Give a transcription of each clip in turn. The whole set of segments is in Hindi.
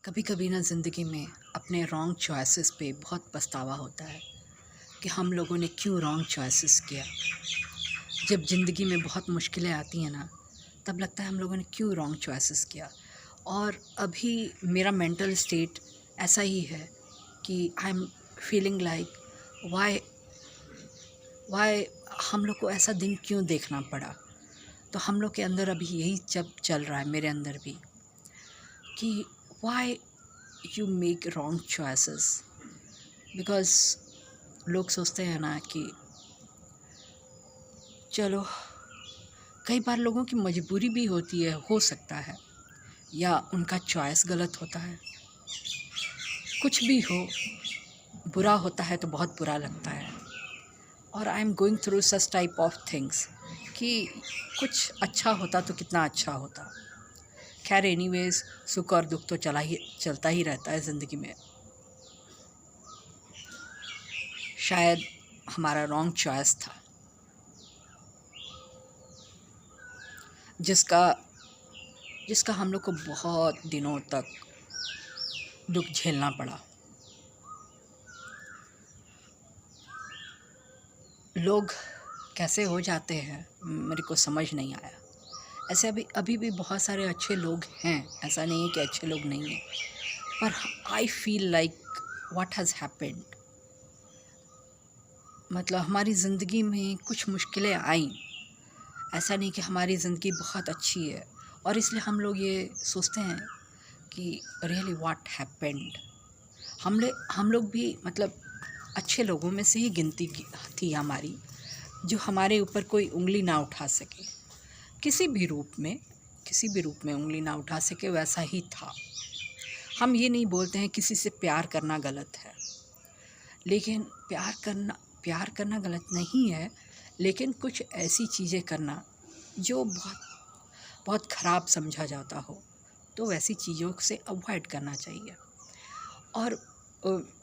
कभी कभी ना ज़िंदगी में अपने रॉन्ग चॉइसेस पे बहुत पछतावा होता है कि हम लोगों ने क्यों रॉन्ग चॉइसेस किया। जब ज़िंदगी में बहुत मुश्किलें आती हैं ना, तब लगता है हम लोगों ने क्यों रॉन्ग चॉइसेस किया। और अभी मेरा मेंटल स्टेट ऐसा ही है कि I am feeling like why why हम लोग को ऐसा दिन क्यों देखना पड़ा। तो हम लोग के अंदर अभी यही जब चल रहा है, मेरे अंदर भी, कि why you make wrong choices. Because लोग सोचते हैं ना कि चलो, कई बार लोगों की मजबूरी भी होती है, हो सकता है, या उनका चॉइस गलत होता है। कुछ भी हो, बुरा होता है तो बहुत बुरा लगता है। और I am going through such type of things कि कुछ अच्छा होता तो कितना अच्छा होता। खैर एनीवेज, सुख और दुख तो चलता ही रहता है ज़िंदगी में। शायद हमारा रॉन्ग चॉइस था जिसका जिसका हम लोग को बहुत दिनों तक दुख झेलना पड़ा। लोग कैसे हो जाते हैं मेरे को समझ नहीं आया। ऐसे अभी अभी भी बहुत सारे अच्छे लोग हैं, ऐसा नहीं है कि अच्छे लोग नहीं हैं, पर I feel like what has happened. मतलब हमारी ज़िंदगी में कुछ मुश्किलें आईं, ऐसा नहीं कि हमारी ज़िंदगी बहुत अच्छी है, और इसलिए हम लोग ये सोचते हैं कि रियली व्हाट हैपेंड। हम लोग भी मतलब अच्छे लोगों में से ही गिनती थी हमारी, जो हमारे ऊपर कोई उंगली ना उठा सके, किसी भी रूप में, किसी भी रूप में उंगली ना उठा सके, वैसा ही था। हम ये नहीं बोलते हैं किसी से प्यार करना गलत है, लेकिन प्यार करना गलत नहीं है, लेकिन कुछ ऐसी चीज़ें करना जो बहुत बहुत ख़राब समझा जाता हो, तो वैसी चीज़ों से अवॉइड करना चाहिए। और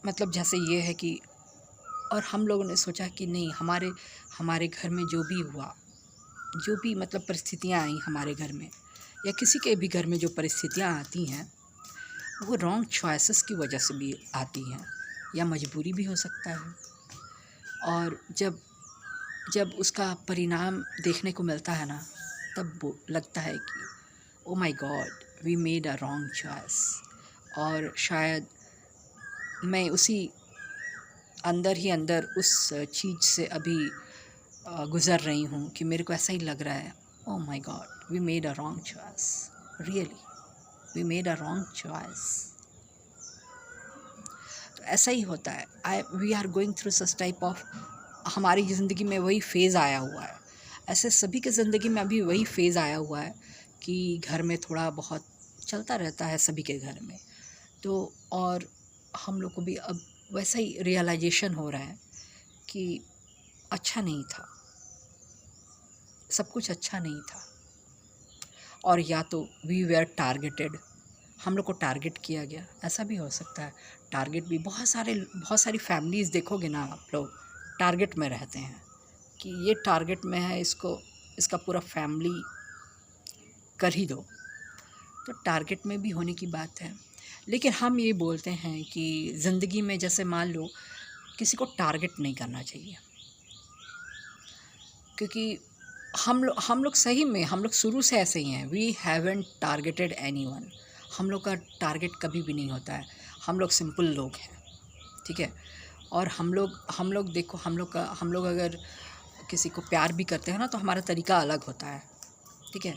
मतलब जैसे ये है कि, और हम लोगों ने सोचा कि नहीं, हमारे हमारे घर में जो भी हुआ, जो भी मतलब परिस्थितियाँ आई हमारे घर में, या किसी के भी घर में जो परिस्थितियाँ आती हैं, वो रॉन्ग चॉइसेस की वजह से भी आती हैं, या मजबूरी भी हो सकता है। और जब जब उसका परिणाम देखने को मिलता है ना, तब वो लगता है कि oh my God, we made a wrong choice. और शायद मैं उसी अंदर ही अंदर उस चीज़ से अभी गुज़र रही हूँ कि मेरे को ऐसा ही लग रहा है, oh my God, we made a wrong choice, really we made a wrong choice. तो ऐसा ही होता है, we are going through such type of, हमारी ज़िंदगी में वही फ़ेज़ आया हुआ है। ऐसे सभी के ज़िंदगी में अभी वही फ़ेज़ आया हुआ है कि घर में थोड़ा बहुत चलता रहता है सभी के घर में। तो और हम लोग को भी अब वैसा ही रियलाइजेशन हो रहा है कि अच्छा नहीं था, सब कुछ अच्छा नहीं था। और या तो वी वेयर टारगेटेड, हम लोग को टारगेट किया गया, ऐसा भी हो सकता है। टारगेट भी बहुत सारी फैमिलीज़ देखोगे ना आप लोग, टारगेट में रहते हैं कि ये टारगेट में है, इसको इसका पूरा फैमिली कर ही दो। तो टारगेट में भी होने की बात है। लेकिन हम ये बोलते हैं कि ज़िंदगी में जैसे मान लो किसी को टारगेट नहीं करना चाहिए, क्योंकि हम लोग सही में, हम लोग शुरू से ऐसे ही हैं। We haven't targeted anyone. हम लोग का टारगेट कभी भी नहीं होता है। हम लोग सिंपल लोग हैं, ठीक है। और हम लोग देखो, हम लोग अगर किसी को प्यार भी करते हैं ना, तो हमारा तरीका अलग होता है, ठीक है।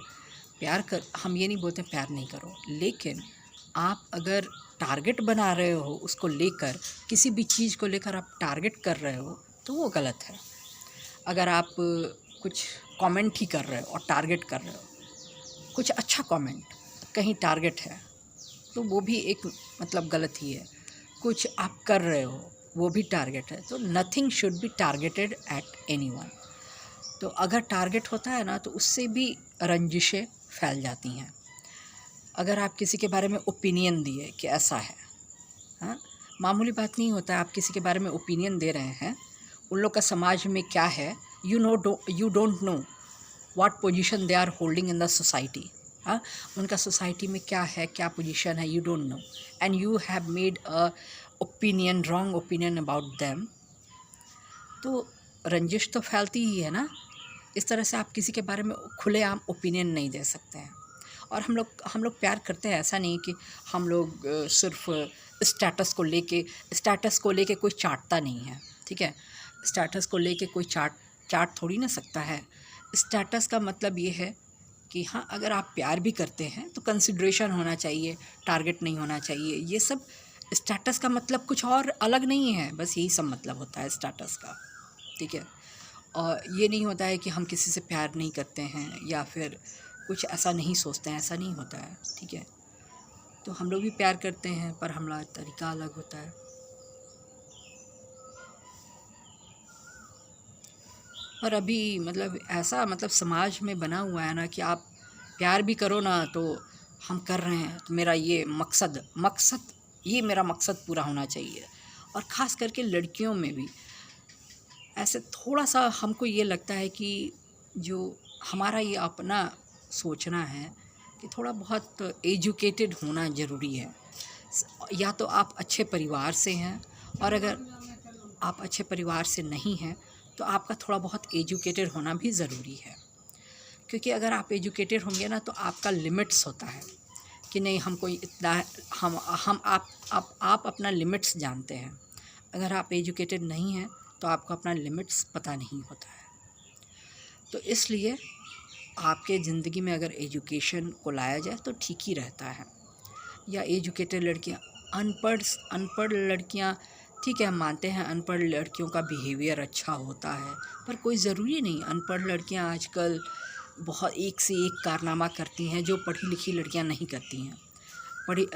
हम ये नहीं बोलते प्यार नहीं करो, लेकिन आप अगर टारगेट बना रहे हो उसको लेकर, किसी भी चीज़ को लेकर आप टारगेट कर रहे हो, तो वो गलत है। अगर आप कुछ कमेंट ही कर रहे हो और टारगेट कर रहे हो, कुछ अच्छा कमेंट, कहीं टारगेट है, तो वो भी एक मतलब गलत ही है। कुछ आप कर रहे हो, वो भी टारगेट है, तो nothing should be targeted eight anyone. तो अगर टारगेट होता है ना, तो उससे भी रंजिशें फैल जाती हैं। अगर आप किसी के बारे में ओपिनियन दिए कि ऐसा है, हाँ, मामूली बात नहीं होता है। आप किसी के बारे में ओपिनियन दे रहे हैं, उन लोग का समाज में क्या है, you don't know what position they are holding in the society. हाँ, उनका सोसाइटी में क्या है, क्या पोजीशन है, you don't know, and you have made a opinion, wrong opinion about them. तो रंजिश तो फैलती ही है ना। इस तरह से आप किसी के बारे में खुलेआम ओपिनियन नहीं दे सकते हैं। और हम लोग प्यार करते हैं, ऐसा नहीं कि हम लोग सिर्फ स्टेटस को लेके कोई चाटता नहीं है, ठीक है। स्टेटस को लेके कोई चाट थोड़ी ना सकता है। स्टेटस का मतलब ये है कि हाँ, अगर आप प्यार भी करते हैं तो कंसिडरेशन होना चाहिए, टारगेट नहीं होना चाहिए। ये सब स्टेटस का मतलब कुछ और अलग नहीं है, बस यही सब मतलब होता है स्टेटस का, ठीक है। और ये नहीं होता है कि हम किसी से प्यार नहीं करते हैं या फिर कुछ ऐसा नहीं सोचते हैं, ऐसा नहीं होता है, ठीक है। तो हम लोग भी प्यार करते हैं, पर हमारा तरीका अलग होता है। और अभी मतलब ऐसा मतलब समाज में बना हुआ है ना कि आप प्यार भी करो ना तो हम कर रहे हैं, तो मेरा ये ये मेरा मकसद पूरा होना चाहिए। और ख़ास करके लड़कियों में भी ऐसे थोड़ा सा हमको ये लगता है कि जो हमारा ये अपना सोचना है कि थोड़ा बहुत एजुकेटेड होना ज़रूरी है। या तो आप अच्छे परिवार से हैं, और अगर आप अच्छे परिवार से नहीं हैं तो आपका थोड़ा बहुत एजुकेटेड होना भी ज़रूरी है। क्योंकि अगर आप एजुकेटेड होंगे ना तो आपका लिमिट्स होता है कि नहीं, हमको इतना, हम आप अपना लिमिट्स जानते हैं। अगर आप एजुकेटेड नहीं हैं तो आपको अपना लिमिट्स पता नहीं होता है। तो इसलिए आपके ज़िंदगी में अगर एजुकेशन को लाया जाए तो ठीक ही रहता है। या एजुकेटेड लड़कियां, अनपढ़ लड़कियां, ठीक है, हम मानते हैं अनपढ़ लड़कियों का बिहेवियर अच्छा होता है, पर कोई ज़रूरी नहीं। अनपढ़ लड़कियां आजकल बहुत एक से एक कारनामा करती हैं जो पढ़ी लिखी लड़कियां नहीं करती हैं।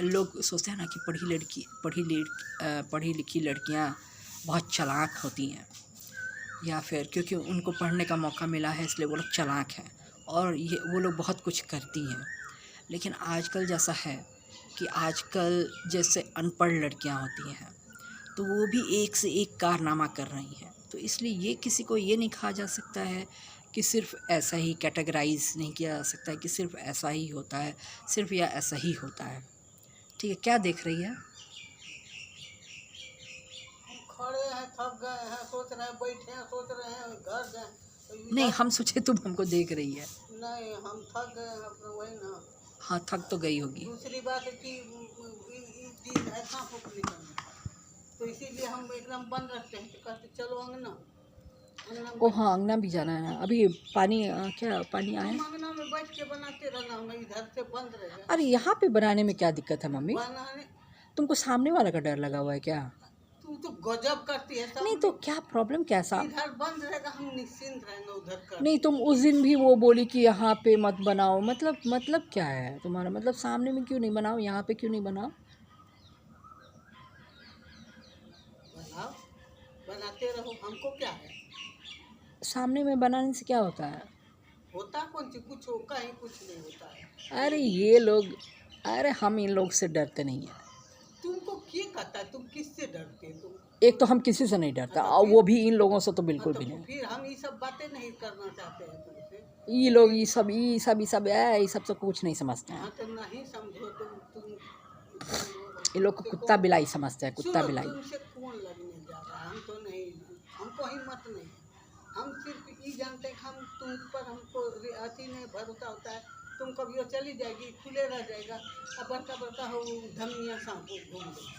लोग सोचते हैं ना कि पढ़ी लिखी लड़कियां बहुत चालाक होती हैं, या फिर क्योंकि उनको पढ़ने का मौका मिला है इसलिए वो लोग चालाक हैं और ये वो लोग बहुत कुछ करती हैं। लेकिन आजकल जैसा है कि आजकल जैसे अनपढ़ लड़कियां होती हैं तो वो भी एक से एक कारनामा कर रही हैं। तो इसलिए ये किसी को ये नहीं कहा जा सकता है कि सिर्फ ऐसा ही कैटेगराइज नहीं किया जा सकता है कि सिर्फ ऐसा ही होता है, सिर्फ या ऐसा ही होता है, ठीक है। क्या देख रही है? खड़े हैं, थक गए हैं, सोच रहे हैं, बैठे हैं, सोच रहे हैं घर जाएं, तो नहीं, इधर हम सोचे तुम हमको देख रही है। नहीं, हम थक गए हैं अपने, वही ना। हाँ, थक तो गई होगी। दूसरी बात है कि ये चीज ऐसा फूक निकलना, तो इसीलिए हम एकदम बंद रखते हैं। तो कहते चलो अंगना, अंगना में ओ बैठ, हाँ, अंगना भी जाना है ना अभी। पानी क्या पानी आया? हम अंगना में बैठ के बनाते रहना, हम इधर से बंद रह गए अरे यहाँ पे बनाने में क्या दिक्कत है मम्मी? बनाने। तुमको सामने वाला का डर लगा हुआ है क्या? तू तो गजब करती है नहीं सब। तो क्या प्रॉब्लम, कैसा? इधर बंद रहेगा, हम निश्चिंत रहेंगे, उधर नहीं, करते। तुम उस दिन भी वो बोली कि यहाँ पे मत बनाओ, मतलब क्या है तुम्हारा? मतलब सामने में क्यों नहीं बनाओ, यहाँ पे क्यों नहीं बनाओ? बनाओ, बनाते रहो, हमको क्या है। सामने में बनाने से क्या होता है? होता कौन सी, कुछ हो, कहीं कुछ नहीं होता है। अरे ये लोग, अरे हम इन लोग से डरते नहीं हैं। तुमको क्या कहता है, तुम किससे डरते हो तुम? एक तो हम किसी से नहीं डरता, हाँ तो और फिर, वो भी इन लोगों से तो हाँ बिल्कुल तो भी नहीं। फिर हम ये सब बातें नहीं करना चाहते हैं तुमसे। ये लोग ये सब तो कुछ नहीं समझते हैं। हाँ तो नहीं समझो तुम ये लोग को तुमसे कुत्ता कौन, बिलाई समझते हैं, कुत्ता सुनो, बिलाई। तुमसे कौन लड़ने जा रहा है। हम तो नहीं, हमको हिम्मत नहीं। हम सिर्फ ये जानते हैं कि हम तुम पर हमको अति नहीं भरोसा होता है। तुम कभी वो चली जाएगी, खुले रह जाएगा, अब बड़का बड़का हो धमिया सांप घूम गई।